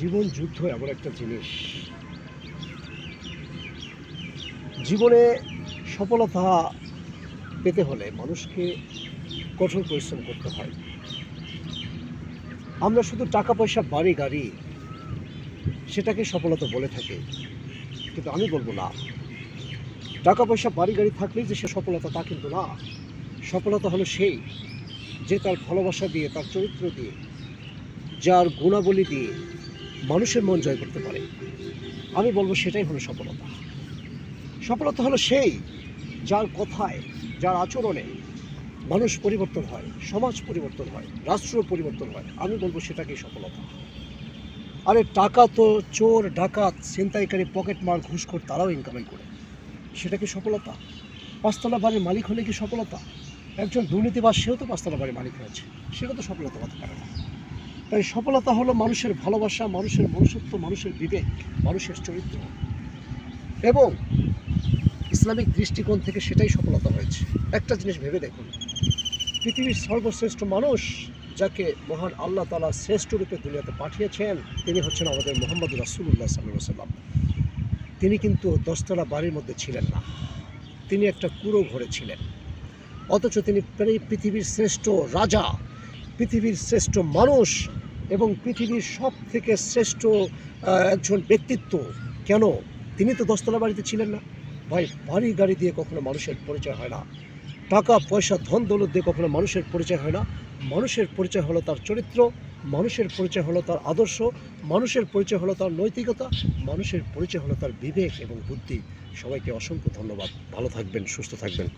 জীবন যুদ্ধ এমন একটা জিনিস, জীবনে সফলতা পেতে হলে মানুষকে কঠোর পরিশ্রম করতে হয়। আমরা শুধু টাকা পয়সা বাড়ি গাড়ি সেটাকে সফলতা বলে থাকি, কিন্তু আমি বলবো না, টাকা পয়সা বাড়ি গাড়ি থাকলেই যে সে সফলতা তা কিন্তু না। সফলতা হলো সেই যে তার ভালোবাসা দিয়ে, তার চরিত্র দিয়ে, যার গুণাবলী দিয়ে মানুষের মন জয় করতে পারে। আমি বলবো সেটাই হলো সফলতা। সফলতা হলো সেই যার কথায়, যার আচরণে মানুষ পরিবর্তন হয়, সমাজ পরিবর্তন হয়, রাষ্ট্র পরিবর্তন হয়। আমি বলবো সেটাকেই সফলতা। আরে টাকা তো চোর, ডাকাত, ছিনতাইকারী, পকেটমার, ঘুষখোর তারাও ইনকামাই করে, সেটা কি সফলতা? পাঁচতলা বাড়ির মালিক হলে কি সফলতা? একজন দুর্নীতিবাজ সেও তো পাঁচতলা বাড়ির মালিক হয়েছে, সেটা তো সফলতা হতে পারে না। তাই সফলতা হলো মানুষের ভালোবাসা, মানুষের মনুষ্যত্ব, মানুষের বিবেক, মানুষের চরিত্র, এবং ইসলামিক দৃষ্টিকোণ থেকে সেটাই সফলতা হয়েছে। একটা জিনিস ভেবে দেখুন, পৃথিবীর সর্বশ্রেষ্ঠ মানুষ যাকে মহান আল্লাহ তাআলা শ্রেষ্ঠ রূপে দুনিয়াতে পাঠিয়েছেন, তিনি হচ্ছেন আমাদের মুহাম্মদ রাসূলুল্লাহ সাল্লাল্লাহু আলাইহি ওয়াসাল্লাম। তিনি কিন্তু দশতলা বাড়ির মধ্যে ছিলেন না, তিনি একটা কুঁড়ো ঘরে ছিলেন। অথচ তিনি পৃথিবীর শ্রেষ্ঠ রাজা, পৃথিবীর শ্রেষ্ঠ মানুষ এবং পৃথিবীর সব থেকে শ্রেষ্ঠ একজন ব্যক্তিত্ব। কেন? তিনি তো দশতলা বাড়িতে ছিলেন না। ভাই, বাড়ি গাড়ি দিয়ে কখনো মানুষের পরিচয় হয় না, টাকা পয়সা ধন দৌলত দিয়ে কখনো মানুষের পরিচয় হয় না। মানুষের পরিচয় হলো তার চরিত্র, মানুষের পরিচয় হলো তার আদর্শ, মানুষের পরিচয় হলো তার নৈতিকতা, মানুষের পরিচয় হলো তার বিবেক এবং বুদ্ধি। সবাইকে অসংখ্য ধন্যবাদ। ভালো থাকবেন, সুস্থ থাকবেন।